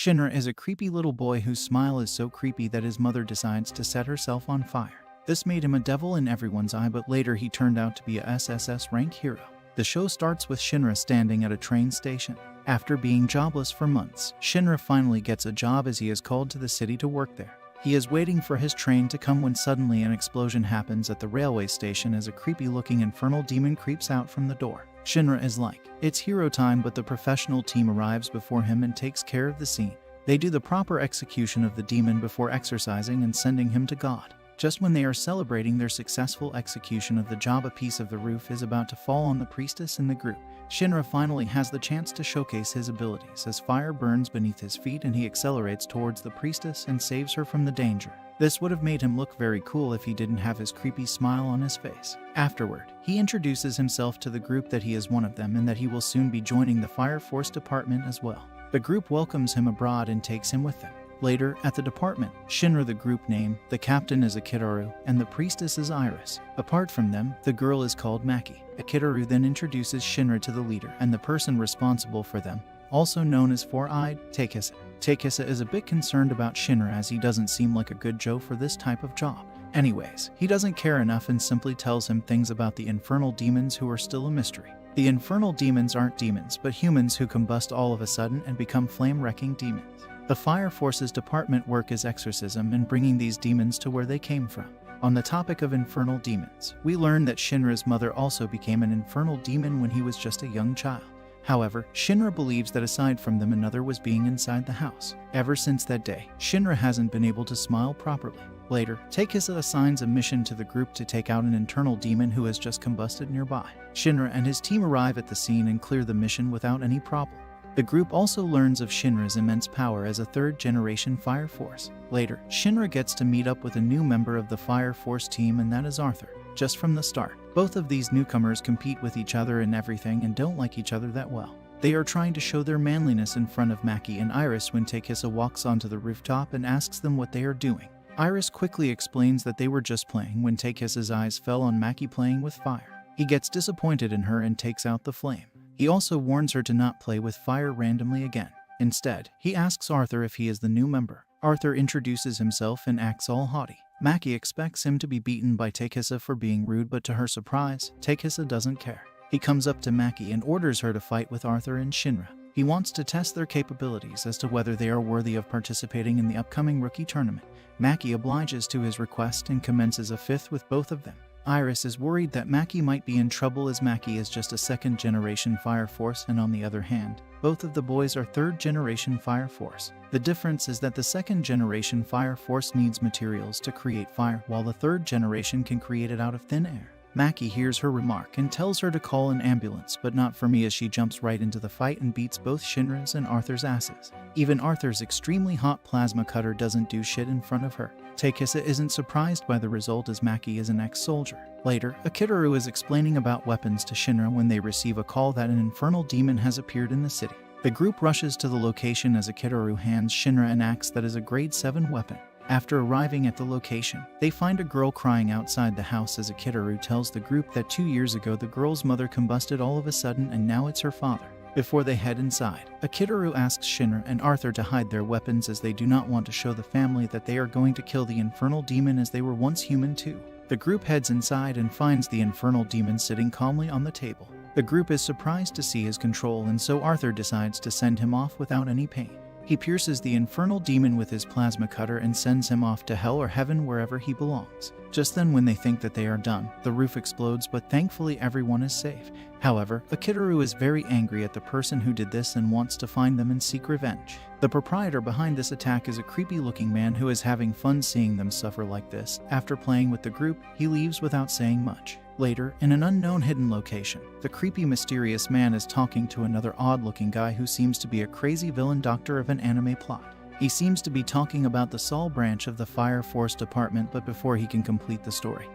Shinra is a creepy little boy whose smile is so creepy that his mother decides to set herself on fire. This made him a devil in everyone's eye, but later he turned out to be a SSS rank hero. The show starts with Shinra standing at a train station. After being jobless for months, Shinra finally gets a job as he is called to the city to work there. He is waiting for his train to come when suddenly an explosion happens at the railway station as a creepy-looking infernal demon creeps out from the door. Shinra is like, it's hero time, but the professional team arrives before him and takes care of the scene. They do the proper execution of the demon before exorcising and sending him to God. Just when they are celebrating their successful execution of the job, a piece of the roof is about to fall on the priestess in the group. Shinra finally has the chance to showcase his abilities as fire burns beneath his feet and he accelerates towards the priestess and saves her from the danger. This would have made him look very cool if he didn't have his creepy smile on his face. Afterward, he introduces himself to the group that he is one of them and that he will soon be joining the Fire Force department as well. The group welcomes him abroad and takes him with them. Later, at the department, Shinra the group name, the captain is Akitaru, and the priestess is Iris. Apart from them, the girl is called Maki. Akitaru then introduces Shinra to the leader and the person responsible for them, also known as Four-Eyed, Takisa. Takisa is a bit concerned about Shinra as he doesn't seem like a good Joe for this type of job. Anyways, he doesn't care enough and simply tells him things about the infernal demons who are still a mystery. The infernal demons aren't demons, but humans who combust all of a sudden and become flame-wrecking demons. The Fire Force's department work is exorcism and bringing these demons to where they came from. On the topic of infernal demons, we learn that Shinra's mother also became an infernal demon when he was just a young child. However, Shinra believes that aside from them, another was being inside the house. Ever since that day, Shinra hasn't been able to smile properly. Later, Takisa assigns a mission to the group to take out an internal demon who has just combusted nearby. Shinra and his team arrive at the scene and clear the mission without any problem. The group also learns of Shinra's immense power as a third-generation Fire Force. Later, Shinra gets to meet up with a new member of the Fire Force team, and that is Arthur. Just from the start, both of these newcomers compete with each other in everything and don't like each other that well. They are trying to show their manliness in front of Maki and Iris when Takisa walks onto the rooftop and asks them what they are doing. Iris quickly explains that they were just playing when Takisa's eyes fell on Maki playing with fire. He gets disappointed in her and takes out the flame. He also warns her to not play with fire randomly again. Instead, he asks Arthur if he is the new member. Arthur introduces himself and acts all haughty. Maki expects him to be beaten by Takisa for being rude, but to her surprise, Takisa doesn't care. He comes up to Maki and orders her to fight with Arthur and Shinra. He wants to test their capabilities as to whether they are worthy of participating in the upcoming rookie tournament. Maki obliges to his request and commences a fifth with both of them. Iris is worried that Maki might be in trouble as Maki is just a second-generation Fire Force, and on the other hand, both of the boys are third-generation Fire Force. The difference is that the second-generation Fire Force needs materials to create fire, while the third generation can create it out of thin air. Maki hears her remark and tells her to call an ambulance, but not for me, as she jumps right into the fight and beats both Shinra's and Arthur's asses. Even Arthur's extremely hot plasma cutter doesn't do shit in front of her. Takisa isn't surprised by the result as Maki is an ex-soldier. Later, Akitaru is explaining about weapons to Shinra when they receive a call that an infernal demon has appeared in the city. The group rushes to the location as Akitaru hands Shinra an axe that is a grade 7 weapon. After arriving at the location, they find a girl crying outside the house as Akitaru tells the group that 2 years ago the girl's mother combusted all of a sudden and now it's her father. Before they head inside, Akitaru asks Shinra and Arthur to hide their weapons as they do not want to show the family that they are going to kill the infernal demon, as they were once human too. The group heads inside and finds the infernal demon sitting calmly on the table. The group is surprised to see his control, and so Arthur decides to send him off without any pain. He pierces the infernal demon with his plasma cutter and sends him off to hell or heaven, wherever he belongs. Just then, when they think that they are done, the roof explodes, but thankfully everyone is safe. However, Akitaru is very angry at the person who did this and wants to find them and seek revenge. The proprietor behind this attack is a creepy-looking man who is having fun seeing them suffer like this. After playing with the group, he leaves without saying much. Later, in an unknown hidden location, the creepy mysterious man is talking to another odd-looking guy who seems to be a crazy villain doctor of an anime plot. He seems to be talking about the Sol branch of the Fire Force department, but before he can complete the story,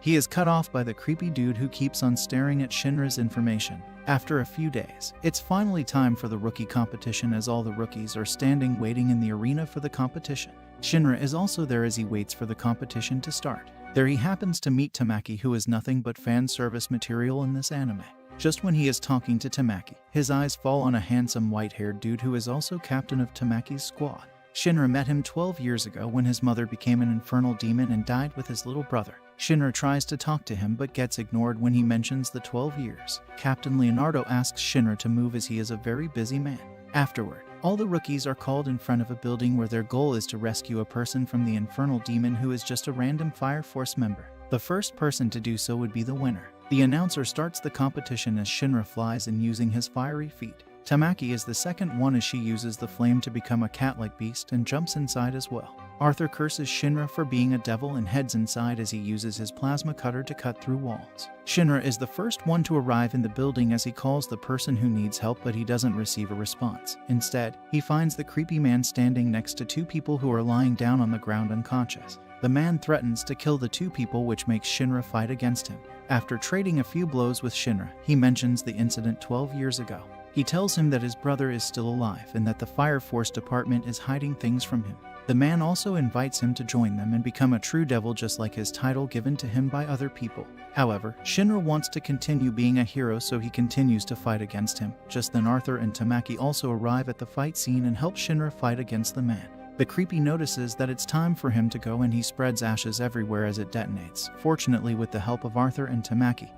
he is cut off by the creepy dude who keeps on staring at Shinra's information. After a few days, it's finally time for the rookie competition as all the rookies are standing waiting in the arena for the competition. Shinra is also there as he waits for the competition to start. There he happens to meet Tamaki, who is nothing but fan service material in this anime. Just when he is talking to Tamaki, his eyes fall on a handsome white-haired dude who is also captain of Tamaki's squad. Shinra met him 12 years ago when his mother became an infernal demon and died with his little brother. Shinra tries to talk to him but gets ignored when he mentions the 12 years. Captain Leonardo asks Shinra to move as he is a very busy man. Afterward, all the rookies are called in front of a building where their goal is to rescue a person from the infernal demon who is just a random Fire Force member. The first person to do so would be the winner. The announcer starts the competition as Shinra flies in using his fiery feet. Tamaki is the second one as she uses the flame to become a cat-like beast and jumps inside as well. Arthur curses Shinra for being a devil and heads inside as he uses his plasma cutter to cut through walls. Shinra is the first one to arrive in the building as he calls the person who needs help, but he doesn't receive a response. Instead, he finds the creepy man standing next to two people who are lying down on the ground unconscious. The man threatens to kill the two people, which makes Shinra fight against him. After trading a few blows with Shinra, he mentions the incident 12 years ago. He tells him that his brother is still alive and that the Fire Force Department is hiding things from him. The man also invites him to join them and become a true devil, just like his title given to him by other people. However, Shinra wants to continue being a hero, so he continues to fight against him. Just then Arthur and Tamaki also arrive at the fight scene and help Shinra fight against the man. The creepy notices that it's time for him to go and he spreads ashes everywhere as it detonates. Fortunately, with the help of Arthur and Tamaki,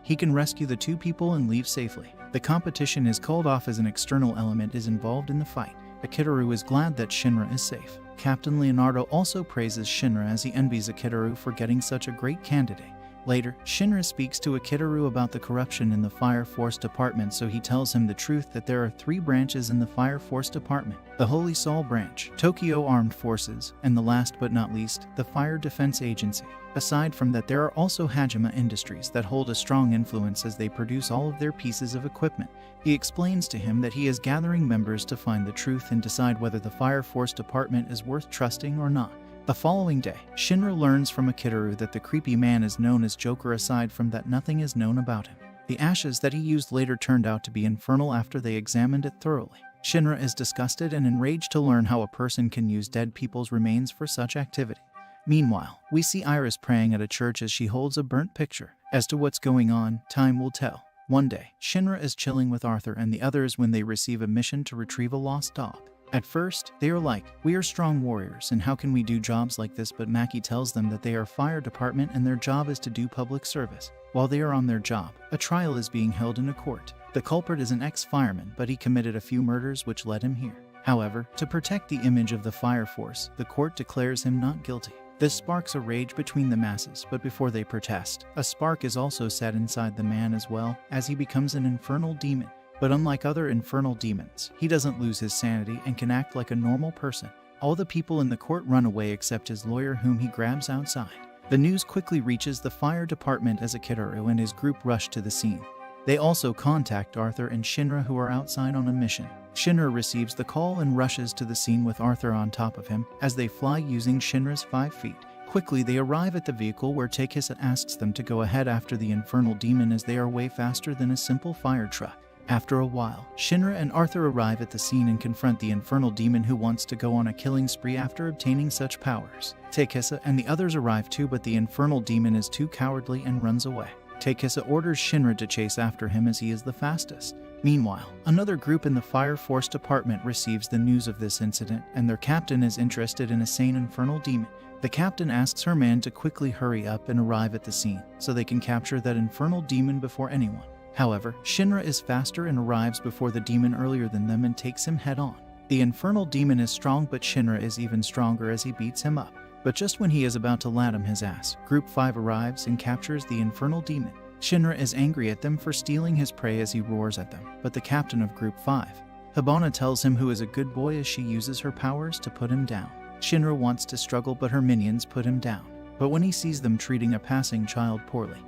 he can rescue the two people and leave safely. The competition is called off as an external element is involved in the fight. Akitaru is glad that Shinra is safe. Captain Leonardo also praises Shinra as he envies Akitaru for getting such a great candidate. Later, Shinra speaks to Akitaru about the corruption in the Fire Force Department, so he tells him the truth that there are 3 branches in the Fire Force Department: the Holy Sol Branch, Tokyo Armed Forces, and the last but not least, the Fire Defense Agency. Aside from that, there are also Hajime Industries that hold a strong influence as they produce all of their pieces of equipment. He explains to him that he is gathering members to find the truth and decide whether the Fire Force Department is worth trusting or not. The following day, Shinra learns from Akitaru that the creepy man is known as Joker. Aside from that, nothing is known about him. The ashes that he used later turned out to be infernal after they examined it thoroughly. Shinra is disgusted and enraged to learn how a person can use dead people's remains for such activity. Meanwhile, we see Iris praying at a church as she holds a burnt picture. As to what's going on, time will tell. One day, Shinra is chilling with Arthur and the others when they receive a mission to retrieve a lost dog. At first, they are like, "We are strong warriors and how can we do jobs like this?" But Maki tells them that they are fire department and their job is to do public service. While they are on their job, a trial is being held in a court. The culprit is an ex-fireman, but he committed a few murders which led him here. However, to protect the image of the fire force, the court declares him not guilty. This sparks a rage between the masses, but before they protest, a spark is also set inside the man as well, as he becomes an infernal demon. But unlike other infernal demons, he doesn't lose his sanity and can act like a normal person. All the people in the court run away except his lawyer, whom he grabs outside. The news quickly reaches the fire department as Akitaru and his group rush to the scene. They also contact Arthur and Shinra, who are outside on a mission. Shinra receives the call and rushes to the scene with Arthur on top of him as they fly using Shinra's 5 feet. Quickly, they arrive at the vehicle where Takehisa asks them to go ahead after the infernal demon as they are way faster than a simple fire truck. After a while, Shinra and Arthur arrive at the scene and confront the infernal demon who wants to go on a killing spree after obtaining such powers. Takehisa and the others arrive too, but the infernal demon is too cowardly and runs away. Takehisa orders Shinra to chase after him as he is the fastest. Meanwhile, another group in the Fire Force Department receives the news of this incident, and their captain is interested in a sane infernal demon. The captain asks her man to quickly hurry up and arrive at the scene, so they can capture that infernal demon before anyone. However, Shinra is faster and arrives before the demon earlier than them and takes him head-on. The infernal demon is strong, but Shinra is even stronger as he beats him up. But just when he is about to land him his ass, Group 5 arrives and captures the infernal demon. Shinra is angry at them for stealing his prey as he roars at them, but the captain of Group 5, Hibana, tells him who is a good boy as she uses her powers to put him down. Shinra wants to struggle, but her minions put him down. But when he sees them treating a passing child poorly,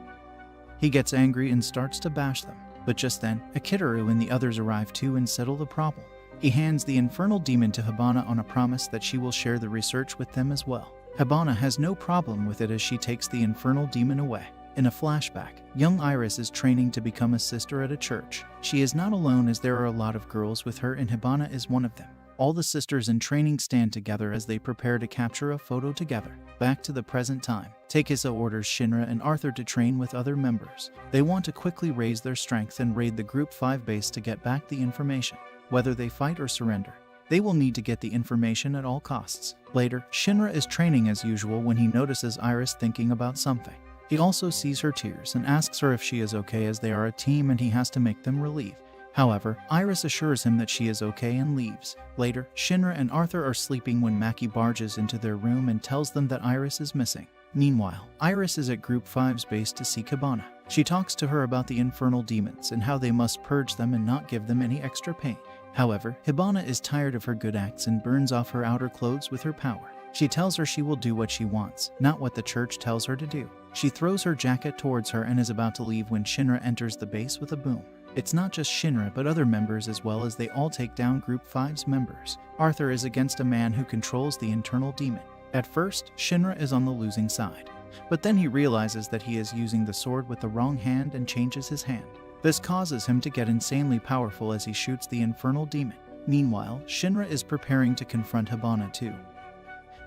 he gets angry and starts to bash them. But just then, Akitaru and the others arrive too and settle the problem. He hands the infernal demon to Hibana on a promise that she will share the research with them as well. Hibana has no problem with it as she takes the infernal demon away. In a flashback, young Iris is training to become a sister at a church. She is not alone as there are a lot of girls with her and Hibana is one of them. All the sisters in training stand together as they prepare to capture a photo together. Back to the present time, Takisa orders Shinra and Arthur to train with other members. They want to quickly raise their strength and raid the Group 5 base to get back the information. Whether they fight or surrender, they will need to get the information at all costs. Later, Shinra is training as usual when he notices Iris thinking about something. He also sees her tears and asks her if she is okay as they are a team and he has to make them relieve. However, Iris assures him that she is okay and leaves. Later, Shinra and Arthur are sleeping when Maki barges into their room and tells them that Iris is missing. Meanwhile, Iris is at Group 5's base to seek Hibana. She talks to her about the infernal demons and how they must purge them and not give them any extra pain. However, Hibana is tired of her good acts and burns off her outer clothes with her power. She tells her she will do what she wants, not what the church tells her to do. She throws her jacket towards her and is about to leave when Shinra enters the base with a boom. It's not just Shinra but other members as well as they all take down Group 5's members. Arthur is against a man who controls the internal demon. At first, Shinra is on the losing side, but then he realizes that he is using the sword with the wrong hand and changes his hand. This causes him to get insanely powerful as he shoots the infernal demon. Meanwhile, Shinra is preparing to confront Hibana too,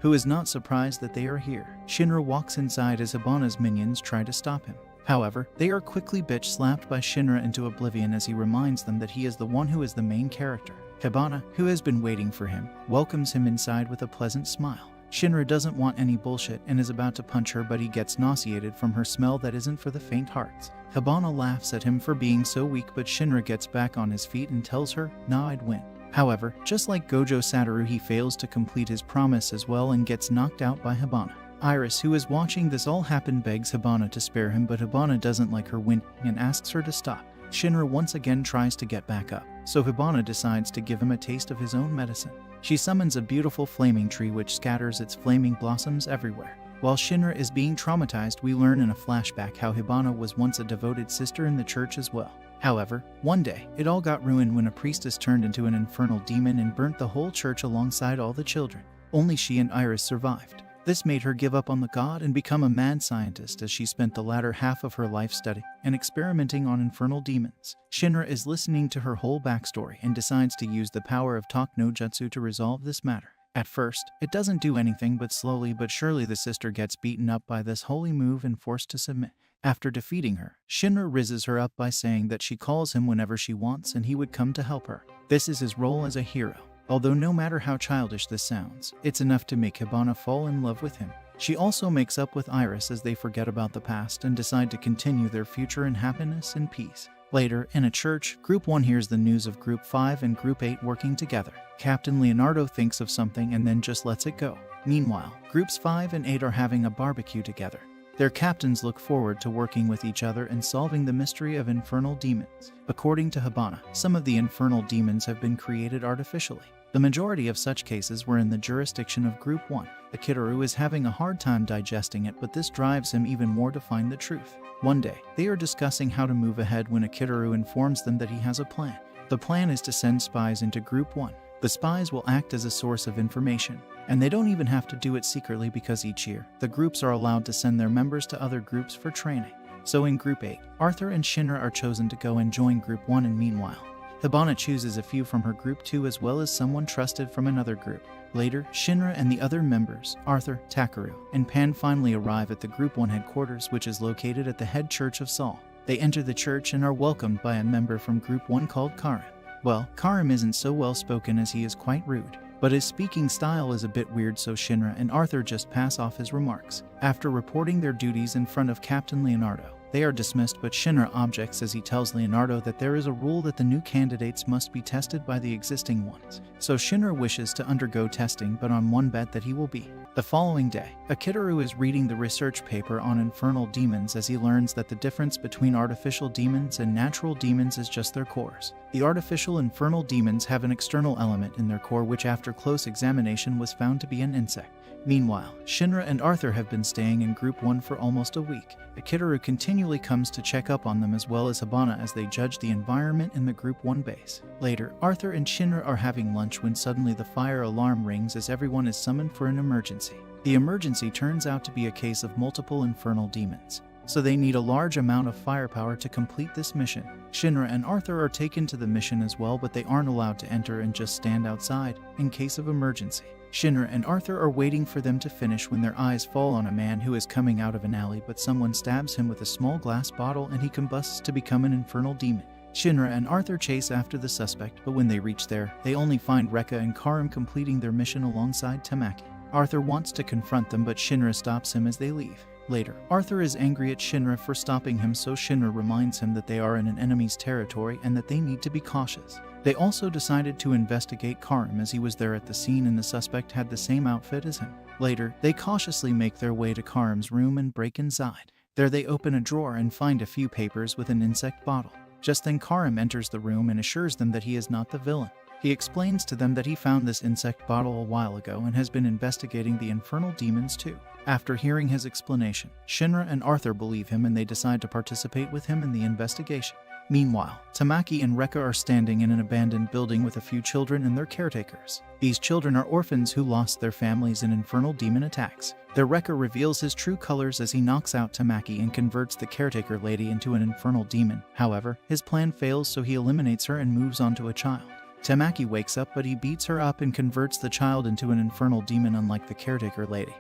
who is not surprised that they are here. Shinra walks inside as Hibana's minions try to stop him. However, they are quickly bitch-slapped by Shinra into oblivion as he reminds them that he is the one who is the main character. Hibana, who has been waiting for him, welcomes him inside with a pleasant smile. Shinra doesn't want any bullshit and is about to punch her, but he gets nauseated from her smell that isn't for the faint hearts. Hibana laughs at him for being so weak, but Shinra gets back on his feet and tells her, "Nah, I'd win." However, just like Gojo Satoru, he fails to complete his promise as well and gets knocked out by Hibana. Iris, who is watching this all happen, begs Hibana to spare him, but Hibana doesn't like her winning and asks her to stop. Shinra once again tries to get back up, so Hibana decides to give him a taste of his own medicine. She summons a beautiful flaming tree which scatters its flaming blossoms everywhere. While Shinra is being traumatized, we learn in a flashback how Hibana was once a devoted sister in the church as well. However, one day, it all got ruined when a priestess turned into an infernal demon and burnt the whole church alongside all the children. Only she and Iris survived. This made her give up on the god and become a mad scientist as she spent the latter half of her life studying and experimenting on infernal demons. Shinra is listening to her whole backstory and decides to use the power of talk no jutsu to resolve this matter. At first, it doesn't do anything, but slowly but surely the sister gets beaten up by this holy move and forced to submit. After defeating her, Shinra rizzes her up by saying that she calls him whenever she wants and he would come to help her. This is his role as a hero. Although no matter how childish this sounds, it's enough to make Hibana fall in love with him. She also makes up with Iris as they forget about the past and decide to continue their future in happiness and peace. Later, in a church, Group 1 hears the news of Group 5 and Group 8 working together. Captain Leonardo thinks of something and then just lets it go. Meanwhile, Groups 5 and 8 are having a barbecue together. Their captains look forward to working with each other and solving the mystery of infernal demons. According to Hibana, some of the infernal demons have been created artificially. The majority of such cases were in the jurisdiction of Group 1. Akitaru is having a hard time digesting it, but this drives him even more to find the truth. One day, they are discussing how to move ahead when Akitaru informs them that he has a plan. The plan is to send spies into Group 1. The spies will act as a source of information, and they don't even have to do it secretly because each year, the groups are allowed to send their members to other groups for training. So in Group 8, Arthur and Shinra are chosen to go and join Group 1, and meanwhile, Hibana chooses a few from her Group 2 as well as someone trusted from another group. Later, Shinra and the other members, Arthur, Takeru, and Pan finally arrive at the Group 1 headquarters, which is located at the head church of Seoul. They enter the church and are welcomed by a member from Group 1 called Karim. Well, Karim isn't so well spoken as he is quite rude, but his speaking style is a bit weird, so Shinra and Arthur just pass off his remarks. After reporting their duties in front of Captain Leonardo, they are dismissed, but Shinra objects as he tells Leonardo that there is a rule that the new candidates must be tested by the existing ones. So Shinra wishes to undergo testing, but on one bet that he will be. The following day, Akitaru is reading the research paper on infernal demons as he learns that the difference between artificial demons and natural demons is just their cores. The artificial infernal demons have an external element in their core which after close examination was found to be an insect. Meanwhile, Shinra and Arthur have been staying in Group 1 for almost a week. Akitaru continually comes to check up on them as well as Hibana as they judge the environment in the Group 1 base. Later, Arthur and Shinra are having lunch when suddenly the fire alarm rings as everyone is summoned for an emergency. The emergency turns out to be a case of multiple infernal demons. so they need a large amount of firepower to complete this mission. Shinra and Arthur are taken to the mission as well, but they aren't allowed to enter and just stand outside in case of emergency. Shinra and Arthur are waiting for them to finish when their eyes fall on a man who is coming out of an alley, but someone stabs him with a small glass bottle and he combusts to become an infernal demon. Shinra and Arthur chase after the suspect, but when they reach there, they only find Rekka and Karim completing their mission alongside Tamaki. Arthur wants to confront them, but Shinra stops him as they leave. Later, Arthur is angry at Shinra for stopping him, so Shinra reminds him that they are in an enemy's territory and that they need to be cautious. They also decided to investigate Karim as he was there at the scene and the suspect had the same outfit as him. Later, they cautiously make their way to Karim's room and break inside. There they open a drawer and find a few papers with an insect bottle. Just then Karim enters the room and assures them that he is not the villain. He explains to them that he found this insect bottle a while ago and has been investigating the infernal demons too. After hearing his explanation, Shinra and Arthur believe him and they decide to participate with him in the investigation. Meanwhile, Tamaki and Rekka are standing in an abandoned building with a few children and their caretakers. These children are orphans who lost their families in infernal demon attacks. Their Rekka reveals his true colors as he knocks out Tamaki and converts the caretaker lady into an infernal demon. However, his plan fails, so he eliminates her and moves on to a child. Tamaki wakes up, but he beats her up and converts the child into an infernal demon, unlike the caretaker lady.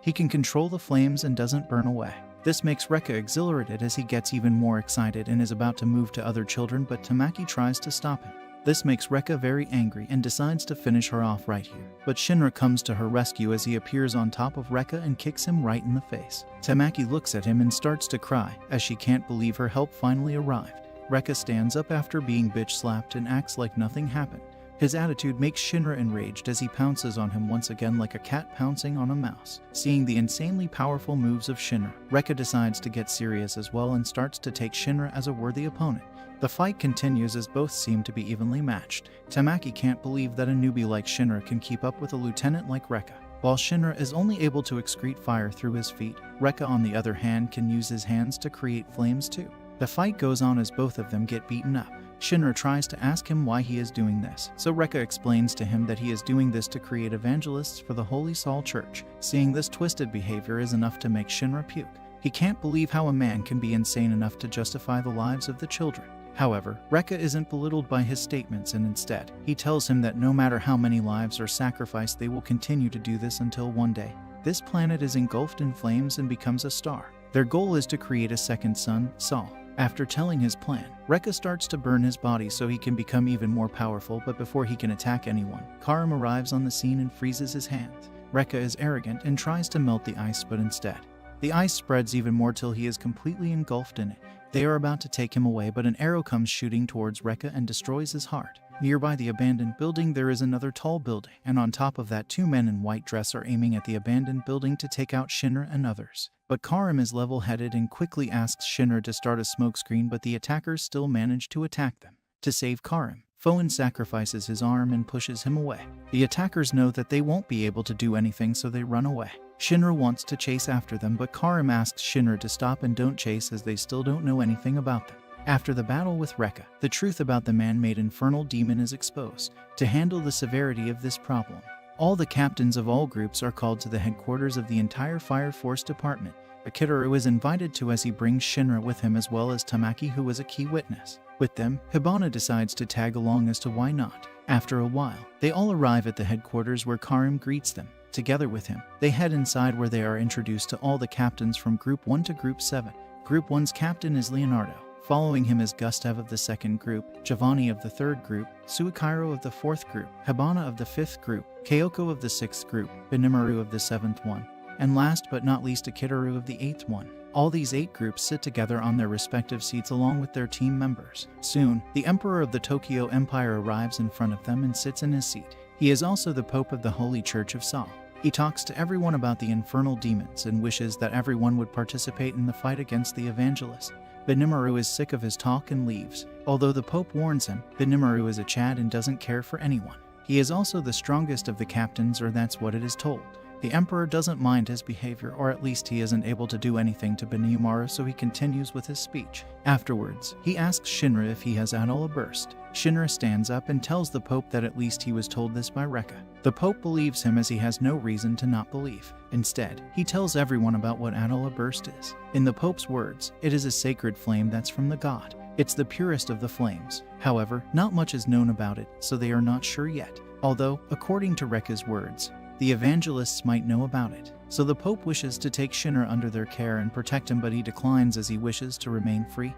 He can control the flames and doesn't burn away. This makes Rekka exhilarated as he gets even more excited and is about to move to other children, but Tamaki tries to stop him. This makes Rekka very angry and decides to finish her off right here. But Shinra comes to her rescue as he appears on top of Rekka and kicks him right in the face. Tamaki looks at him and starts to cry as she can't believe her help finally arrived. Rekka stands up after being bitch slapped and acts like nothing happened. His attitude makes Shinra enraged as he pounces on him once again like a cat pouncing on a mouse. Seeing the insanely powerful moves of Shinra, Rekka decides to get serious as well and starts to take Shinra as a worthy opponent. The fight continues as both seem to be evenly matched. Tamaki can't believe that a newbie like Shinra can keep up with a lieutenant like Rekka. While Shinra is only able to excrete fire through his feet, Rekka on the other hand can use his hands to create flames too. The fight goes on as both of them get beaten up. Shinra tries to ask him why he is doing this, so Rekka explains to him that he is doing this to create evangelists for the Holy Saul Church. Seeing this twisted behavior is enough to make Shinra puke. He can't believe how a man can be insane enough to justify the lives of the children. However, Rekka isn't belittled by his statements, and instead, he tells him that no matter how many lives are sacrificed, they will continue to do this until one day this planet is engulfed in flames and becomes a star. Their goal is to create a second son, Saul. After telling his plan, Rekka starts to burn his body so he can become even more powerful, but before he can attack anyone, Karim arrives on the scene and freezes his hands. Rekka is arrogant and tries to melt the ice, but instead, the ice spreads even more till he is completely engulfed in it. They are about to take him away, but an arrow comes shooting towards Rekka and destroys his heart. Nearby the abandoned building there is another tall building, and on top of that 2 men in white dress are aiming at the abandoned building to take out Shinra and others. But Karim is level-headed and quickly asks Shinra to start a smokescreen, but the attackers still manage to attack them. To save Karim, Foen sacrifices his arm and pushes him away. The attackers know that they won't be able to do anything, so they run away. Shinra wants to chase after them, but Karim asks Shinra to stop and don't chase as they still don't know anything about them. After the battle with Rekka, the truth about the man-made infernal demon is exposed. To handle the severity of this problem, all the captains of all groups are called to the headquarters of the entire Fire Force Department. Akitaru is invited to as he brings Shinra with him, as well as Tamaki, who is a key witness. With them, Hibana decides to tag along as to why not. After a while, they all arrive at the headquarters where Karim greets them. Together with him, they head inside where they are introduced to all the captains from Group 1 to Group 7. Group 1's captain is Leonardo. Following him is Gustav of the 2nd group, Giovanni of the 3rd group, Suikairo of the 4th group, Hibana of the 5th group, Kyoko of the 6th group, Benimaru of the 7th one, and last but not least Akitaru of the 8th one. All these 8 groups sit together on their respective seats along with their team members. Soon, the Emperor of the Tokyo Empire arrives in front of them and sits in his seat. He is also the Pope of the Holy Church of Saul. He talks to everyone about the infernal demons and wishes that everyone would participate in the fight against the evangelists. Benimaru is sick of his talk and leaves. Although the Pope warns him, Benimaru is a Chad and doesn't care for anyone. He is also the strongest of the captains, or that's what it is told. The Emperor doesn't mind his behavior, or at least he isn't able to do anything to Benimaru, so he continues with his speech. Afterwards, he asks Shinra if he has had all a burst. Shinra stands up and tells the Pope that at least he was told this by Rekka. The Pope believes him as he has no reason to not believe. Instead, he tells everyone about what Atala Burst is. In the Pope's words, it is a sacred flame that's from the god. It's the purest of the flames. However, not much is known about it, so they are not sure yet. Although, according to Rekka's words, the evangelists might know about it. So the Pope wishes to take Shinra under their care and protect him, but he declines as he wishes to remain free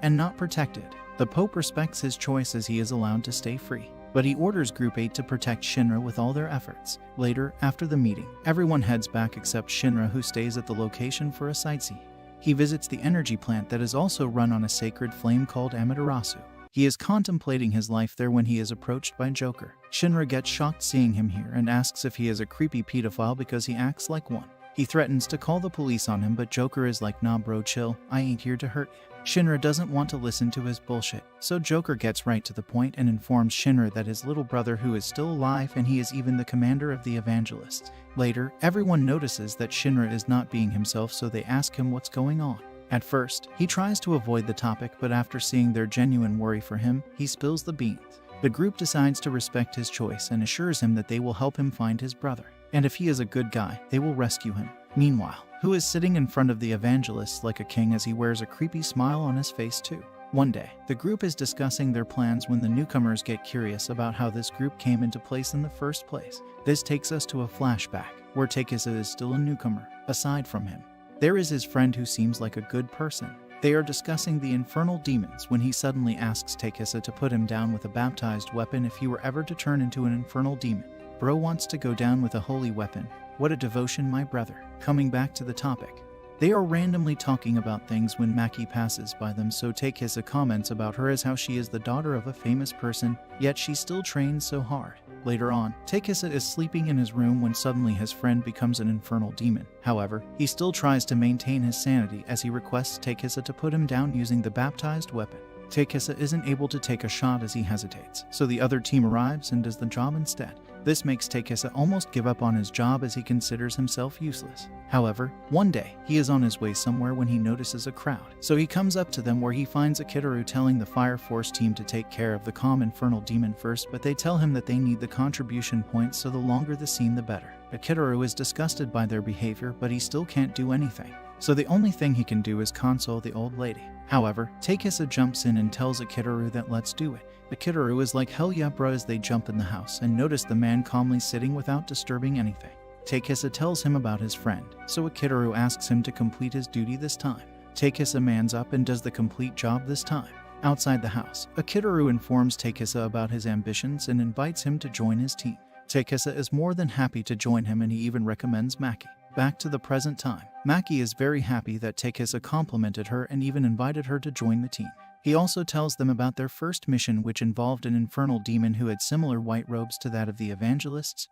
and not protected. The Pope respects his choice as he is allowed to stay free, but he orders Group 8 to protect Shinra with all their efforts. Later, after the meeting, everyone heads back except Shinra, who stays at the location for a sightsee. He visits the energy plant that is also run on a sacred flame called Amaterasu. He is contemplating his life there when he is approached by Joker. Shinra gets shocked seeing him here and asks if he is a creepy pedophile because he acts like one. He threatens to call the police on him, but Joker is like, "Nah bro, chill, I ain't here to hurt you." Shinra doesn't want to listen to his bullshit, so Joker gets right to the point and informs Shinra that his little brother who is still alive and he is even the commander of the evangelists. Later, everyone notices that Shinra is not being himself, so they ask him what's going on. At first, he tries to avoid the topic, but after seeing their genuine worry for him, he spills the beans. The group decides to respect his choice and assures him that they will help him find his brother, and if he is a good guy, they will rescue him. Meanwhile, Who is sitting in front of the evangelists like a king as he wears a creepy smile on his face too. One day, the group is discussing their plans when the newcomers get curious about how this group came into place in the first place. This takes us to a flashback, where Takeisa is still a newcomer. Aside from him, there is his friend who seems like a good person. They are discussing the infernal demons when he suddenly asks Takeisa to put him down with a baptized weapon if he were ever to turn into an infernal demon. Bro wants to go down with a holy weapon. What a devotion, my brother. Coming back to the topic. They are randomly talking about things when Maki passes by them, so Takeisa comments about her as how she is the daughter of a famous person, yet she still trains so hard. Later on, Takeisa is sleeping in his room when suddenly his friend becomes an infernal demon. However, he still tries to maintain his sanity as he requests Takeisa to put him down using the baptized weapon. Takeisa isn't able to take a shot as he hesitates, so the other team arrives and does the job instead. This makes Takeisa almost give up on his job as he considers himself useless. However, one day, he is on his way somewhere when he notices a crowd, so he comes up to them where he finds Akitaru telling the Fire Force team to take care of the calm infernal demon first, but they tell him that they need the contribution points, so the longer the scene the better. Akitaru is disgusted by their behavior, but he still can't do anything, so the only thing he can do is console the old lady. However, Takeisa jumps in and tells Akitaru that let's do it. Akitaru is like hell yeah bro as they jump in the house and notice the man calmly sitting without disturbing anything. Takeisa tells him about his friend, so Akitaru asks him to complete his duty this time. Takeisa mans up and does the complete job this time. Outside the house, Akitaru informs Takeisa about his ambitions and invites him to join his team. Takeisa is more than happy to join him and he even recommends Maki. Back to the present time, Maki is very happy that Takeisa complimented her and even invited her to join the team. He also tells them about their first mission, which involved an infernal demon who had similar white robes to that of the evangelists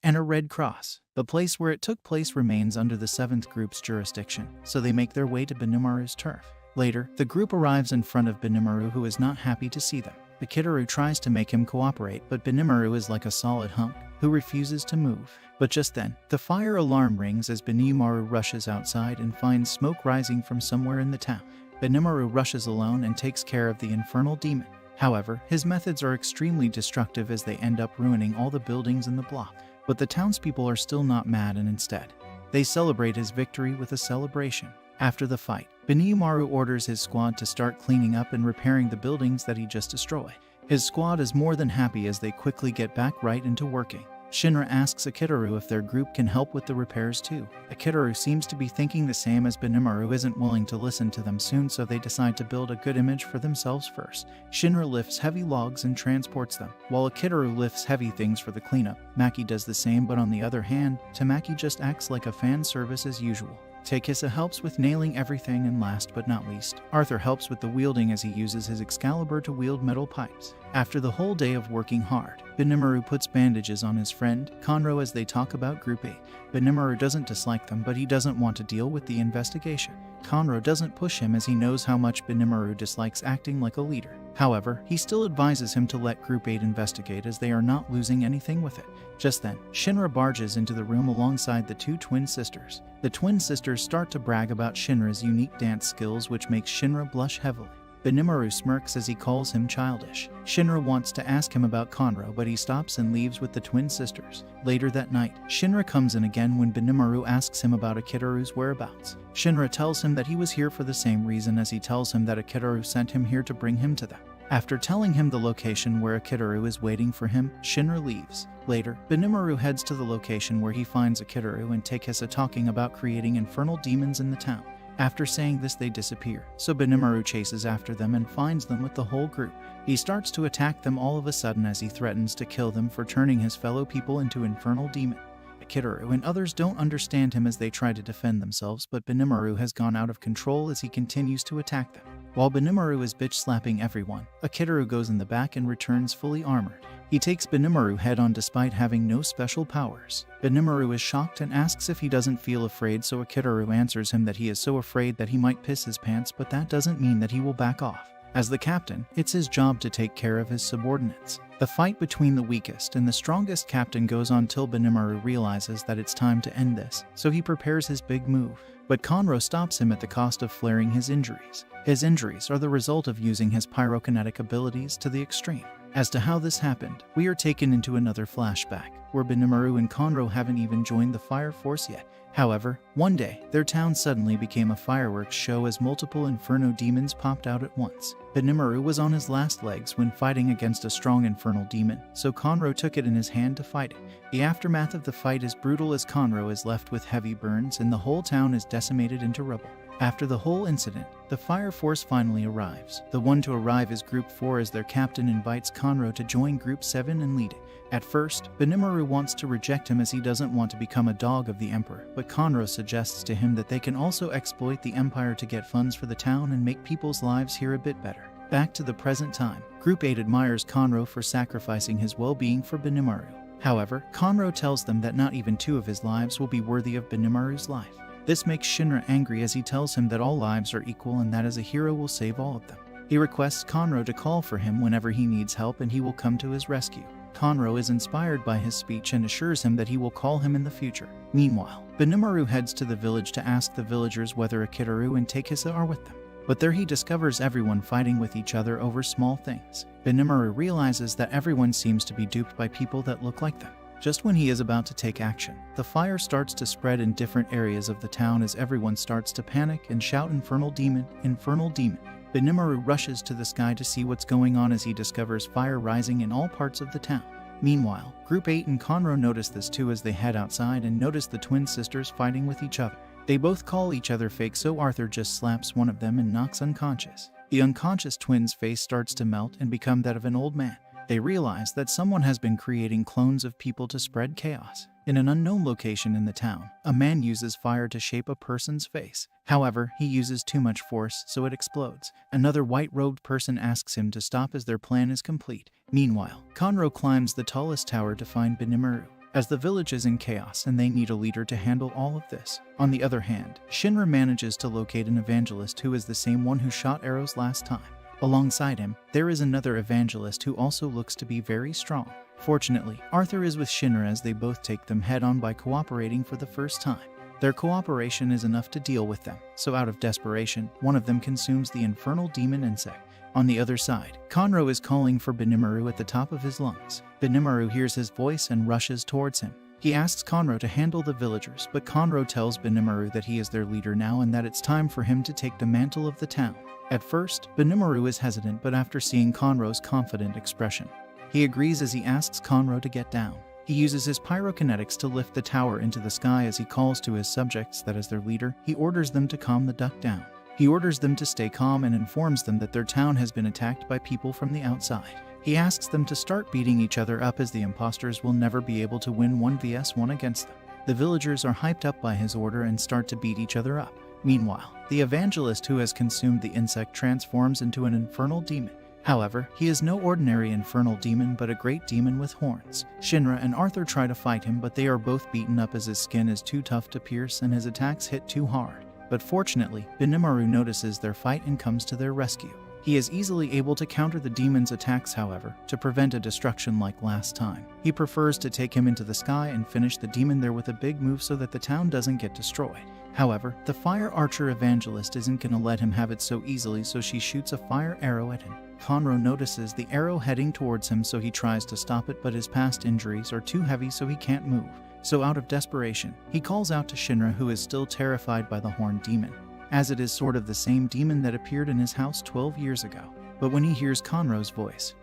and a red cross. The place where it took place remains under the 7th group's jurisdiction, so they make their way to Benimaru's turf. Later, the group arrives in front of Benimaru, who is not happy to see them. Akitaru tries to make him cooperate, but Benimaru is like a solid hunk who refuses to move. But just then, the fire alarm rings as Benimaru rushes outside and finds smoke rising from somewhere in the town. Benimaru rushes alone and takes care of the infernal demon. However, his methods are extremely destructive as they end up ruining all the buildings in the block. But the townspeople are still not mad, and instead, they celebrate his victory with a celebration. After the fight, Benimaru orders his squad to start cleaning up and repairing the buildings that he just destroyed. His squad is more than happy as they quickly get back right into working. Shinra asks Akitaru if their group can help with the repairs too. Akitaru seems to be thinking the same, as Benimaru isn't willing to listen to them soon, so they decide to build a good image for themselves first. Shinra lifts heavy logs and transports them, while Akitaru lifts heavy things for the cleanup. Maki does the same, but on the other hand, Tamaki just acts like a fan service as usual. Takeisa helps with nailing everything, and last but not least, Arthur helps with the wielding as he uses his Excalibur to wield metal pipes. After the whole day of working hard, Benimaru puts bandages on his friend, Conro, as they talk about Group 8. Benimaru doesn't dislike them, but he doesn't want to deal with the investigation. Conro doesn't push him as he knows how much Benimaru dislikes acting like a leader. However, he still advises him to let Group 8 investigate as they are not losing anything with it. Just then, Shinra barges into the room alongside the two twin sisters. The twin sisters start to brag about Shinra's unique dance skills, which makes Shinra blush heavily. Benimaru smirks as he calls him childish. Shinra wants to ask him about Conro, but he stops and leaves with the twin sisters. Later that night, Shinra comes in again when Benimaru asks him about Akitaru's whereabouts. Shinra tells him that he was here for the same reason as he tells him that Akitaru sent him here to bring him to them. After telling him the location where Akitaru is waiting for him, Shinra leaves. Later, Benimaru heads to the location where he finds Akitaru and Takehisa talking about creating infernal demons in the town. After saying this, they disappear, so Benimaru chases after them and finds them with the whole group. He starts to attack them all of a sudden as he threatens to kill them for turning his fellow people into infernal demons. Akitaru and others don't understand him as they try to defend themselves, but Benimaru has gone out of control as he continues to attack them. While Benimaru is bitch-slapping everyone, Akitaru goes in the back and returns fully armored. He takes Benimaru head-on despite having no special powers. Benimaru is shocked and asks if he doesn't feel afraid, so Akitaru answers him that he is so afraid that he might piss his pants, but that doesn't mean that he will back off. As the captain, it's his job to take care of his subordinates. The fight between the weakest and the strongest captain goes on till Benimaru realizes that it's time to end this, so he prepares his big move. But Conro stops him at the cost of flaring his injuries. His injuries are the result of using his pyrokinetic abilities to the extreme. As to how this happened, we are taken into another flashback, where Benimaru and Conro haven't even joined the fire force yet. However, one day, their town suddenly became a fireworks show as multiple inferno demons popped out at once. Benimaru was on his last legs when fighting against a strong infernal demon, so Conro took it in his hand to fight it. The aftermath of the fight is brutal as Conro is left with heavy burns and the whole town is decimated into rubble. After the whole incident, the fire force finally arrives. The one to arrive is Group 4 as their captain invites Conro to join Group 7 and lead it. At first, Benimaru wants to reject him as he doesn't want to become a dog of the Emperor, but Conro suggests to him that they can also exploit the Empire to get funds for the town and make people's lives here a bit better. Back to the present time, Group 8 admires Conro for sacrificing his well-being for Benimaru. However, Conro tells them that not even 2 of his lives will be worthy of Benimaru's life. This makes Shinra angry as he tells him that all lives are equal and that as a hero will save all of them. He requests Conro to call for him whenever he needs help and he will come to his rescue. Conro is inspired by his speech and assures him that he will call him in the future. Meanwhile, Benimaru heads to the village to ask the villagers whether Akitaru and Takehisa are with them. But there he discovers everyone fighting with each other over small things. Benimaru realizes that everyone seems to be duped by people that look like them. Just when he is about to take action, the fire starts to spread in different areas of the town as everyone starts to panic and shout "Infernal Demon! Infernal Demon!" Benimaru rushes to the sky to see what's going on as he discovers fire rising in all parts of the town. Meanwhile, Group 8 and Conro notice this too as they head outside and notice the twin sisters fighting with each other. They both call each other fake, so Arthur just slaps one of them and knocks unconscious. The unconscious twin's face starts to melt and become that of an old man. They realize that someone has been creating clones of people to spread chaos. In an unknown location in the town, a man uses fire to shape a person's face. However, he uses too much force, so it explodes. Another white-robed person asks him to stop as their plan is complete. Meanwhile, Conro climbs the tallest tower to find Benimaru, as the village is in chaos and they need a leader to handle all of this. On the other hand, Shinra manages to locate an evangelist who is the same one who shot arrows last time. Alongside him, there is another evangelist who also looks to be very strong. Fortunately, Arthur is with Shinra as they both take them head-on by cooperating for the first time. Their cooperation is enough to deal with them, so out of desperation, one of them consumes the infernal demon insect. On the other side, Conro is calling for Benimaru at the top of his lungs. Benimaru hears his voice and rushes towards him. He asks Conro to handle the villagers, but Conro tells Benimaru that he is their leader now and that it's time for him to take the mantle of the town. At first, Benimaru is hesitant, but after seeing Conro's confident expression, he agrees as he asks Conro to get down. He uses his pyrokinetics to lift the tower into the sky as he calls to his subjects that as their leader, he orders them to calm the duck down. He orders them to stay calm and informs them that their town has been attacked by people from the outside. He asks them to start beating each other up as the imposters will never be able to win 1vs1 against them. The villagers are hyped up by his order and start to beat each other up. Meanwhile, the evangelist who has consumed the insect transforms into an infernal demon. However, he is no ordinary infernal demon but a great demon with horns. Shinra and Arthur try to fight him, but they are both beaten up as his skin is too tough to pierce and his attacks hit too hard. But fortunately, Benimaru notices their fight and comes to their rescue. He is easily able to counter the demon's attacks, however, to prevent a destruction like last time. He prefers to take him into the sky and finish the demon there with a big move so that the town doesn't get destroyed. However, the fire archer evangelist isn't gonna let him have it so easily, so she shoots a fire arrow at him. Conroe notices the arrow heading towards him, so he tries to stop it, but his past injuries are too heavy so he can't move. So out of desperation, he calls out to Shinra, who is still terrified by the horned demon, as it is sort of the same demon that appeared in his house 12 years ago. But when he hears Conroe's voice,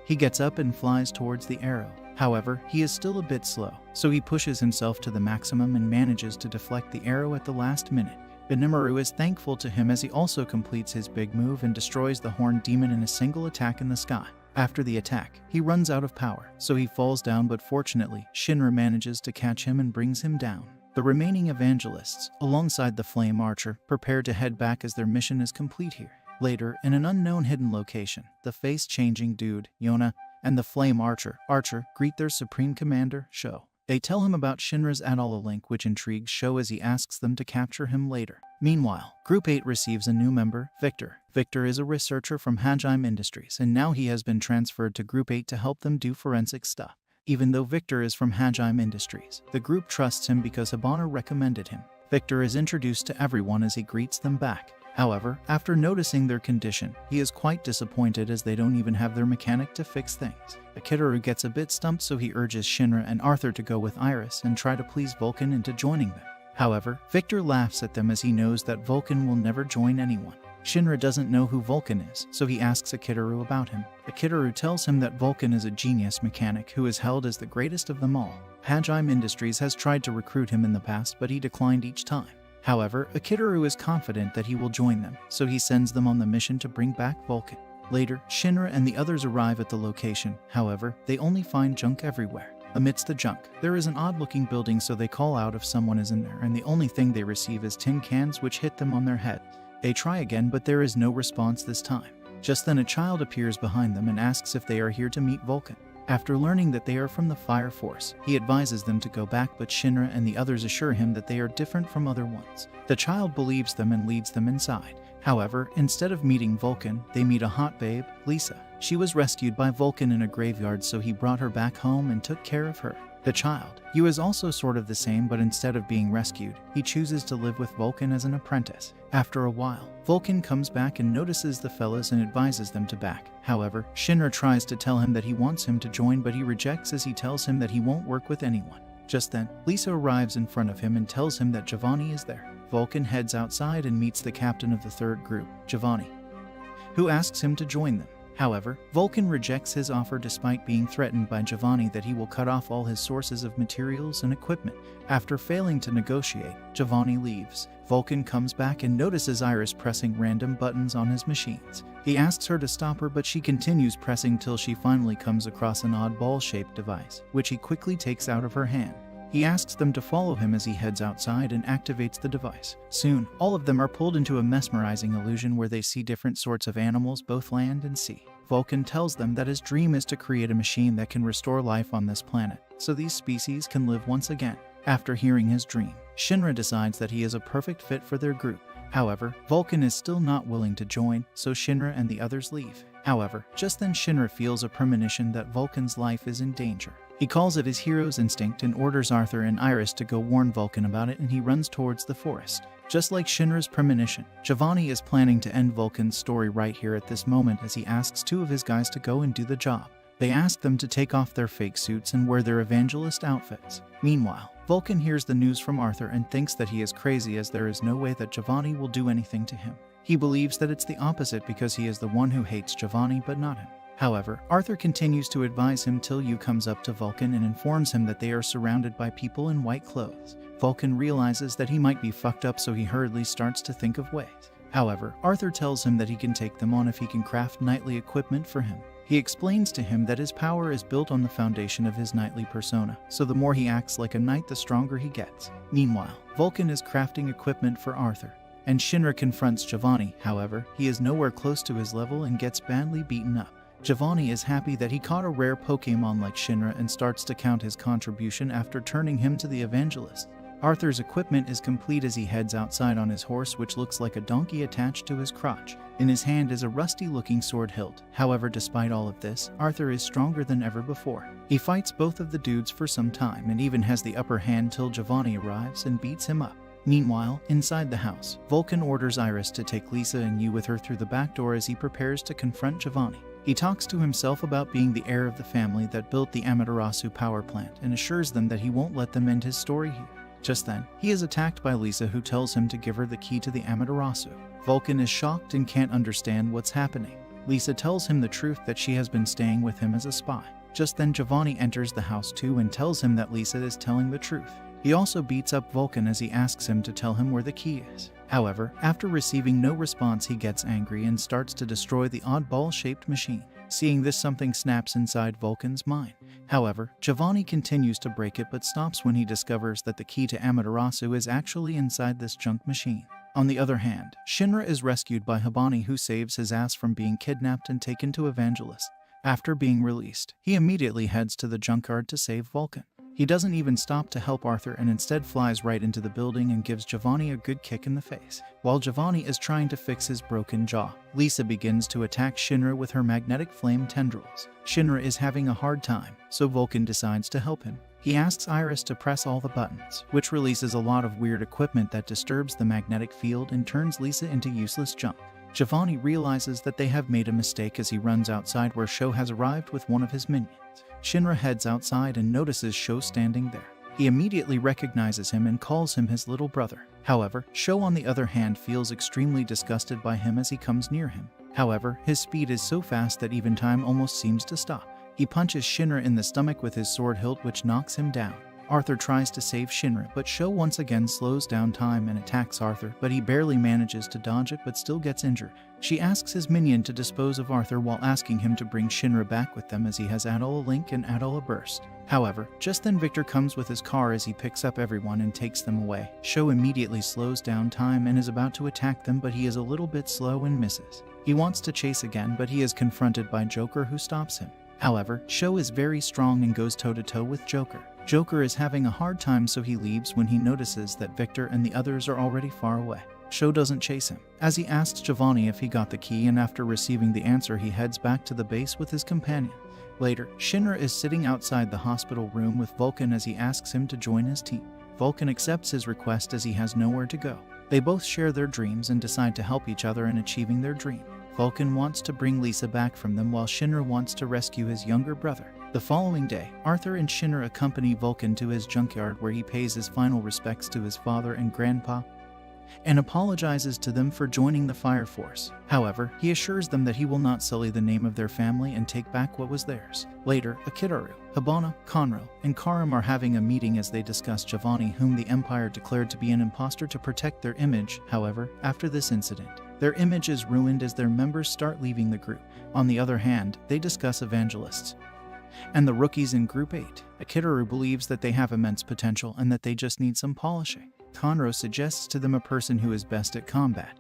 he gets up and flies towards the arrow. However, he is still a bit slow, so he pushes himself to the maximum and manages to deflect the arrow at the last minute. Benimaru is thankful to him as he also completes his big move and destroys the horned demon in a single attack in the sky. After the attack, he runs out of power, so he falls down, but fortunately, Shinra manages to catch him and brings him down. The remaining evangelists, alongside the flame archer, prepare to head back as their mission is complete here. Later, in an unknown hidden location, the face-changing dude, Yona, and the flame archer, greet their supreme commander, Sho. They tell him about Shinra's Adala link, which intrigues Sho as he asks them to capture him later. Meanwhile, Group 8 receives a new member, Victor. Victor is a researcher from Hajime Industries, and now he has been transferred to Group 8 to help them do forensic stuff. Even though Victor is from Hajime Industries, the group trusts him because Hibana recommended him. Victor is introduced to everyone as he greets them back. However, after noticing their condition, he is quite disappointed as they don't even have their mechanic to fix things. Akitaru gets a bit stumped, so he urges Shinra and Arthur to go with Iris and try to please Vulcan into joining them. However, Victor laughs at them as he knows that Vulcan will never join anyone. Shinra doesn't know who Vulcan is, so he asks Akitaru about him. Akitaru tells him that Vulcan is a genius mechanic who is held as the greatest of them all. Hajime Industries has tried to recruit him in the past, but he declined each time. However, Akitaru is confident that he will join them, so he sends them on the mission to bring back Vulcan. Later, Shinra and the others arrive at the location. However, they only find junk everywhere. Amidst the junk, there is an odd-looking building, so they call out if someone is in there, and the only thing they receive is tin cans which hit them on their head. They try again, but there is no response this time. Just then a child appears behind them and asks if they are here to meet Vulcan. After learning that they are from the Fire Force, he advises them to go back, but Shinra and the others assure him that they are different from other ones. The child believes them and leads them inside. However, instead of meeting Vulcan, they meet a hot babe, Lisa. She was rescued by Vulcan in a graveyard, so he brought her back home and took care of her. The child, Yu, is also sort of the same, but instead of being rescued, he chooses to live with Vulcan as an apprentice. After a while, Vulcan comes back and notices the fellas and advises them to back. However, Shinra tries to tell him that he wants him to join, but he rejects as he tells him that he won't work with anyone. Just then, Lisa arrives in front of him and tells him that Giovanni is there. Vulcan heads outside and meets the captain of the third group, Giovanni, who asks him to join them. However, Vulcan rejects his offer despite being threatened by Giovanni that he will cut off all his sources of materials and equipment. After failing to negotiate, Giovanni leaves. Vulcan comes back and notices Iris pressing random buttons on his machines. He asks her to stop her, but she continues pressing till she finally comes across an odd ball-shaped device, which he quickly takes out of her hand. He asks them to follow him as he heads outside and activates the device. Soon, all of them are pulled into a mesmerizing illusion where they see different sorts of animals, both land and sea. Vulcan tells them that his dream is to create a machine that can restore life on this planet, so these species can live once again. After hearing his dream, Shinra decides that he is a perfect fit for their group. However, Vulcan is still not willing to join, so Shinra and the others leave. However, just then Shinra feels a premonition that Vulcan's life is in danger. He calls it his hero's instinct and orders Arthur and Iris to go warn Vulcan about it, and he runs towards the forest. Just like Shinra's premonition, Giovanni is planning to end Vulcan's story right here at this moment as he asks two of his guys to go and do the job. They ask them to take off their fake suits and wear their evangelist outfits. Meanwhile, Vulcan hears the news from Arthur and thinks that he is crazy as there is no way that Giovanni will do anything to him. He believes that it's the opposite because he is the one who hates Giovanni but not him. However, Arthur continues to advise him till Yu comes up to Vulcan and informs him that they are surrounded by people in white clothes. Vulcan realizes that he might be fucked up, so he hurriedly starts to think of ways. However, Arthur tells him that he can take them on if he can craft knightly equipment for him. He explains to him that his power is built on the foundation of his knightly persona, so the more he acts like a knight, the stronger he gets. Meanwhile, Vulcan is crafting equipment for Arthur, and Shinra confronts Giovanni. However, he is nowhere close to his level and gets badly beaten up. Giovanni is happy that he caught a rare Pokemon like Shinra and starts to count his contribution after turning him to the evangelist. Arthur's equipment is complete as he heads outside on his horse, which looks like a donkey attached to his crotch. In his hand is a rusty-looking sword hilt. However, despite all of this, Arthur is stronger than ever before. He fights both of the dudes for some time and even has the upper hand till Giovanni arrives and beats him up. Meanwhile, inside the house, Vulcan orders Iris to take Lisa and Yu with her through the back door as he prepares to confront Giovanni. He talks to himself about being the heir of the family that built the Amaterasu power plant and assures them that he won't let them end his story here. Just then, he is attacked by Lisa, who tells him to give her the key to the Amaterasu. Vulcan is shocked and can't understand what's happening. Lisa tells him the truth, that she has been staying with him as a spy. Just then, Giovanni enters the house too and tells him that Lisa is telling the truth. He also beats up Vulcan as he asks him to tell him where the key is. However, after receiving no response, he gets angry and starts to destroy the oddball-shaped machine. Seeing this, something snaps inside Vulcan's mind. However, Giovanni continues to break it but stops when he discovers that the key to Amaterasu is actually inside this junk machine. On the other hand, Shinra is rescued by Hibani, who saves his ass from being kidnapped and taken to Evangelist. After being released, he immediately heads to the junkyard to save Vulcan. He doesn't even stop to help Arthur and instead flies right into the building and gives Giovanni a good kick in the face. While Giovanni is trying to fix his broken jaw, Lisa begins to attack Shinra with her magnetic flame tendrils. Shinra is having a hard time, so Vulcan decides to help him. He asks Iris to press all the buttons, which releases a lot of weird equipment that disturbs the magnetic field and turns Lisa into useless junk. Giovanni realizes that they have made a mistake as he runs outside, where Sho has arrived with one of his minions. Shinra heads outside and notices Sho standing there. He immediately recognizes him and calls him his little brother. However, Sho on the other hand feels extremely disgusted by him as he comes near him. However, his speed is so fast that even time almost seems to stop. He punches Shinra in the stomach with his sword hilt, which knocks him down. Arthur tries to save Shinra, but Sho once again slows down time and attacks Arthur, but he barely manages to dodge it but still gets injured. She asks his minion to dispose of Arthur while asking him to bring Shinra back with them as he has Atoll a Link and Atoll a Burst. However, just then Victor comes with his car as he picks up everyone and takes them away. Sho immediately slows down time and is about to attack them, but he is a little bit slow and misses. He wants to chase again, but he is confronted by Joker, who stops him. However, Sho is very strong and goes toe-to-toe with Joker. Joker is having a hard time, so he leaves when he notices that Victor and the others are already far away. Sho doesn't chase him, as he asks Giovanni if he got the key, and after receiving the answer he heads back to the base with his companion. Later, Shinra is sitting outside the hospital room with Vulcan as he asks him to join his team. Vulcan accepts his request as he has nowhere to go. They both share their dreams and decide to help each other in achieving their dream. Vulcan wants to bring Lisa back from them, while Shinra wants to rescue his younger brother. The following day, Arthur and Shinra accompany Vulcan to his junkyard, where he pays his final respects to his father and grandpa and apologizes to them for joining the Fire Force. However, he assures them that he will not sully the name of their family and take back what was theirs. Later, Akitaru, Hibana, Conro, and Karim are having a meeting as they discuss Giovanni, whom the Empire declared to be an imposter to protect their image. However, after this incident, their image is ruined as their members start leaving the group. On the other hand, they discuss Evangelists and the rookies in Group 8. Akitaru believes that they have immense potential and that they just need some polishing. Conro suggests to them a person who is best at combat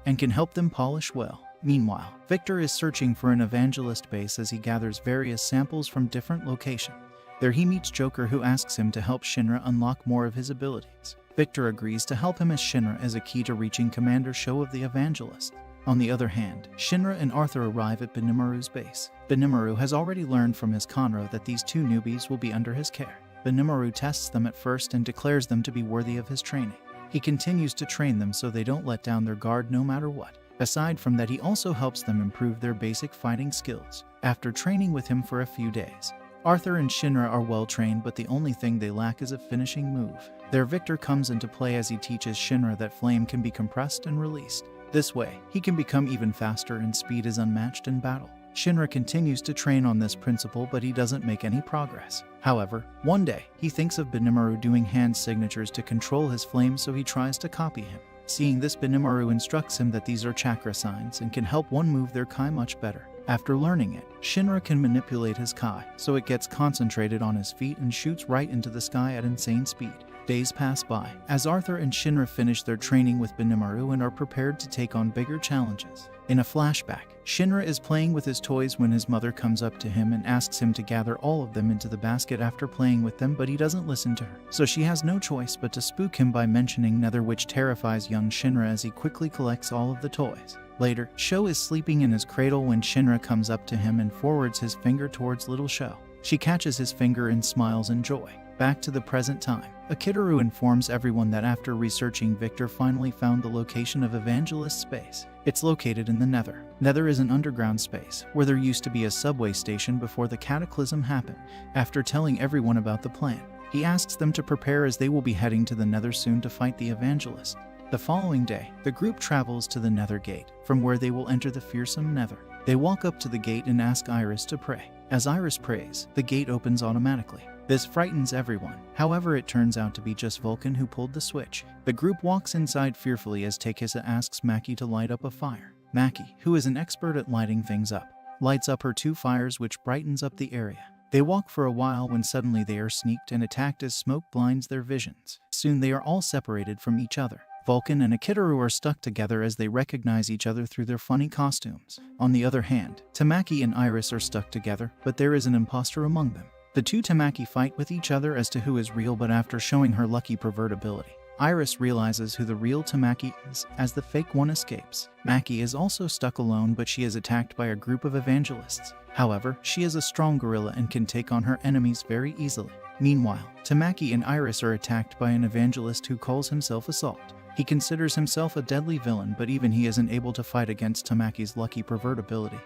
and can help them polish well. Meanwhile, Victor is searching for an evangelist base as he gathers various samples from different locations. There he meets Joker, who asks him to help Shinra unlock more of his abilities. Victor agrees to help him, as Shinra is a key to reaching Commander Sho of the Evangelists. On the other hand, Shinra and Arthur arrive at Benimaru's base. Benimaru has already learned from his Conro that these two newbies will be under his care. Benimaru tests them at first and declares them to be worthy of his training. He continues to train them so they don't let down their guard no matter what. Aside from that, he also helps them improve their basic fighting skills. After training with him for a few days, Arthur and Shinra are well trained, but the only thing they lack is a finishing move. There Victor comes into play as he teaches Shinra that flame can be compressed and released. This way, he can become even faster and speed is unmatched in battle. Shinra continues to train on this principle, but he doesn't make any progress. However, one day, he thinks of Benimaru doing hand signatures to control his flame, so he tries to copy him. Seeing this, Benimaru instructs him that these are chakra signs and can help one move their Kai much better. After learning it, Shinra can manipulate his Kai, so it gets concentrated on his feet and shoots right into the sky at insane speed. Days pass by, as Arthur and Shinra finish their training with Benimaru and are prepared to take on bigger challenges. In a flashback, Shinra is playing with his toys when his mother comes up to him and asks him to gather all of them into the basket after playing with them, but he doesn't listen to her. So she has no choice but to spook him by mentioning Nether, which terrifies young Shinra as he quickly collects all of the toys. Later, Sho is sleeping in his cradle when Shinra comes up to him and forwards his finger towards little Sho. She catches his finger and smiles in joy. Back to the present time. Akitaru informs everyone that after researching, Victor finally found the location of Evangelist Space. It's located in the Nether. Nether is an underground space where there used to be a subway station before the cataclysm happened. After telling everyone about the plan, he asks them to prepare as they will be heading to the Nether soon to fight the Evangelist. The following day, the group travels to the Nether Gate, from where they will enter the fearsome Nether. They walk up to the gate and ask Iris to pray. As Iris prays, the gate opens automatically. This frightens everyone. However, it turns out to be just Vulcan who pulled the switch. The group walks inside fearfully as Takisa asks Maki to light up a fire. Maki, who is an expert at lighting things up, lights up her 2 fires, which brightens up the area. They walk for a while when suddenly they are sneaked and attacked as smoke blinds their visions. Soon they are all separated from each other. Vulcan and Akitaru are stuck together as they recognize each other through their funny costumes. On the other hand, Tamaki and Iris are stuck together, but there is an imposter among them. The 2 Tamaki fight with each other as to who is real, but after showing her lucky pervert ability, Iris realizes who the real Tamaki is as the fake one escapes. Maki is also stuck alone, but she is attacked by a group of evangelists. However, she is a strong gorilla and can take on her enemies very easily. Meanwhile, Tamaki and Iris are attacked by an evangelist who calls himself Assault. He considers himself a deadly villain, but even he isn't able to fight against Tamaki's lucky pervert ability,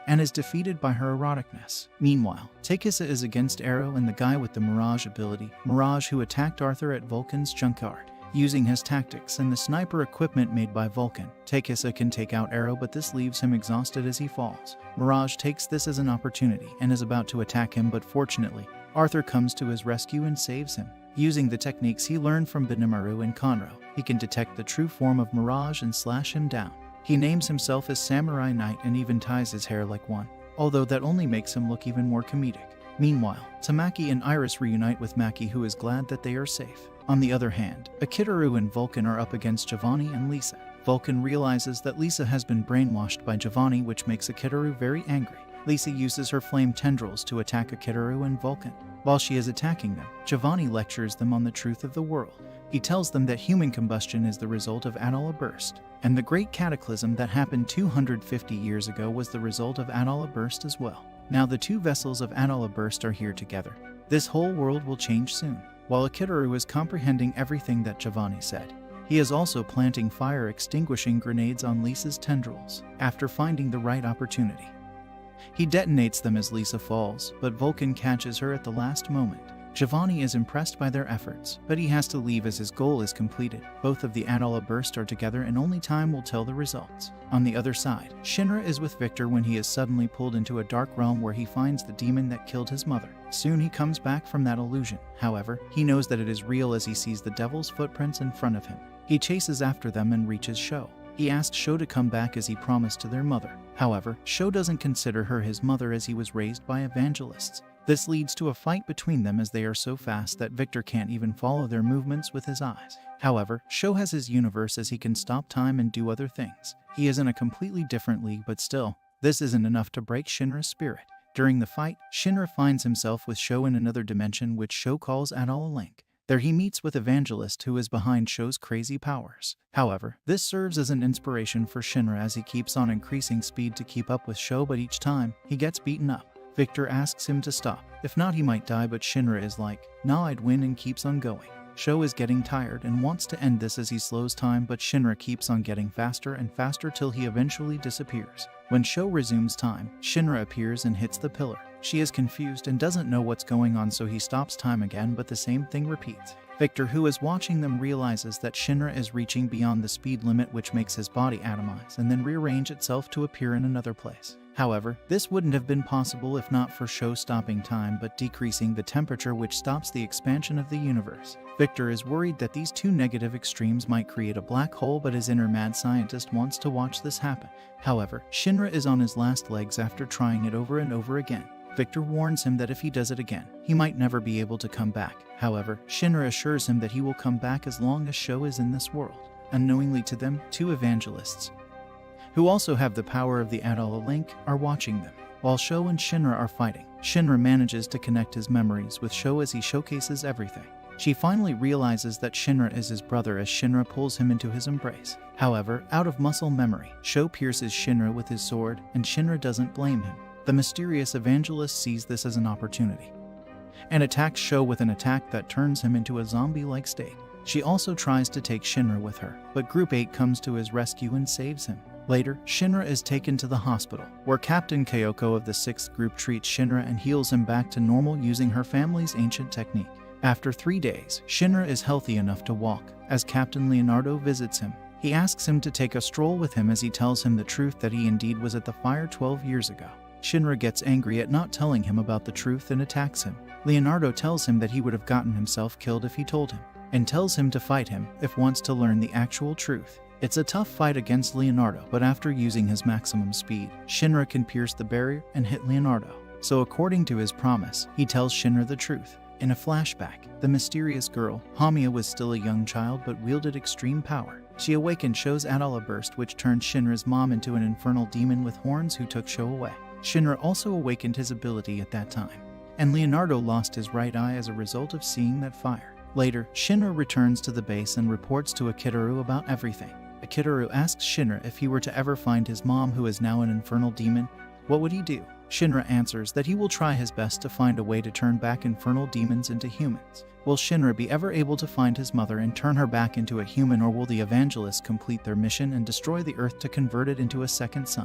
and is defeated by her eroticness. Meanwhile, Takisa is against Arrow and the guy with the Mirage ability, Mirage, who attacked Arthur at Vulcan's junkyard. Using his tactics and the sniper equipment made by Vulcan, Takisa can take out Arrow, but this leaves him exhausted as he falls. Mirage takes this as an opportunity and is about to attack him, but fortunately, Arthur comes to his rescue and saves him. Using the techniques he learned from Benimaru and Conroe, he can detect the true form of Mirage and slash him down. He names himself as Samurai Knight and even ties his hair like one, although that only makes him look even more comedic. Meanwhile, Tamaki and Iris reunite with Maki, who is glad that they are safe. On the other hand, Akitaru and Vulcan are up against Giovanni and Lisa. Vulcan realizes that Lisa has been brainwashed by Giovanni, which makes Akitaru very angry. Lisa uses her flame tendrils to attack Akitaru and Vulcan. While she is attacking them, Giovanni lectures them on the truth of the world. He tells them that human combustion is the result of Atala Burst, and the great cataclysm that happened 250 years ago was the result of Atala Burst as well. Now the 2 vessels of Atala Burst are here together. This whole world will change soon. While Akitaru is comprehending everything that Giovanni said, he is also planting fire extinguishing grenades on Lisa's tendrils. After finding the right opportunity, he detonates them as Lisa falls, but Vulcan catches her at the last moment. Giovanni is impressed by their efforts, but he has to leave as his goal is completed. Both of the Atala Burst are together and only time will tell the results. On the other side, Shinra is with Victor when he is suddenly pulled into a dark realm where he finds the demon that killed his mother. Soon he comes back from that illusion. However, he knows that it is real as he sees the devil's footprints in front of him. He chases after them and reaches Sho. He asked Sho to come back as he promised to their mother. However, Sho doesn't consider her his mother as he was raised by evangelists. This leads to a fight between them as they are so fast that Victor can't even follow their movements with his eyes. However, Sho has his universe as he can stop time and do other things. He is in a completely different league, but still, this isn't enough to break Shinra's spirit. During the fight, Shinra finds himself with Sho in another dimension, which Sho calls Atala Link. There he meets with Evangelist, who is behind Sho's crazy powers. However, this serves as an inspiration for Shinra as he keeps on increasing speed to keep up with Sho, but each time, he gets beaten up. Victor asks him to stop. If not, he might die, but Shinra is like, "Nah, I'd win," and keeps on going. Sho is getting tired and wants to end this as he slows time, but Shinra keeps on getting faster and faster till he eventually disappears. When Sho resumes time, Shinra appears and hits the pillar. She is confused and doesn't know what's going on, so he stops time again, but the same thing repeats. Victor, who is watching them, realizes that Shinra is reaching beyond the speed limit, which makes his body atomize and then rearrange itself to appear in another place. However, this wouldn't have been possible if not for Sho stopping time but decreasing the temperature, which stops the expansion of the universe. Victor is worried that these two negative extremes might create a black hole, but his inner mad scientist wants to watch this happen. However, Shinra is on his last legs after trying it over and over again. Victor warns him that if he does it again, he might never be able to come back. However, Shinra assures him that he will come back as long as Sho is in this world. Unknowingly to them, two evangelists who also have the power of the Adala link, are watching them. While Sho and Shinra are fighting, Shinra manages to connect his memories with Sho as he showcases everything. She finally realizes that Shinra is his brother as Shinra pulls him into his embrace. However, out of muscle memory, Sho pierces Shinra with his sword, and Shinra doesn't blame him. The mysterious evangelist sees this as an opportunity and attacks Sho with an attack that turns him into a zombie-like state. She also tries to take Shinra with her, but Group 8 comes to his rescue and saves him. Later, Shinra is taken to the hospital, where Captain Kyoko of the 6th group treats Shinra and heals him back to normal using her family's ancient technique. After 3 days, Shinra is healthy enough to walk. As Captain Leonardo visits him, he asks him to take a stroll with him as he tells him the truth that he indeed was at the fire 12 years ago. Shinra gets angry at not telling him about the truth and attacks him. Leonardo tells him that he would have gotten himself killed if he told him, and tells him to fight him if wants to learn the actual truth. It's a tough fight against Leonardo, but after using his maximum speed, Shinra can pierce the barrier and hit Leonardo. So according to his promise, he tells Shinra the truth. In a flashback, the mysterious girl, Hamiya, was still a young child but wielded extreme power. She awakened Sho's Adala burst, which turned Shinra's mom into an infernal demon with horns who took Sho away. Shinra also awakened his ability at that time, and Leonardo lost his right eye as a result of seeing that fire. Later, Shinra returns to the base and reports to Akitaru about everything. Akitaru asks Shinra if he were to ever find his mom, who is now an infernal demon, what would he do? Shinra answers that he will try his best to find a way to turn back infernal demons into humans. Will Shinra be ever able to find his mother and turn her back into a human, or will the evangelists complete their mission and destroy the earth to convert it into a second sun?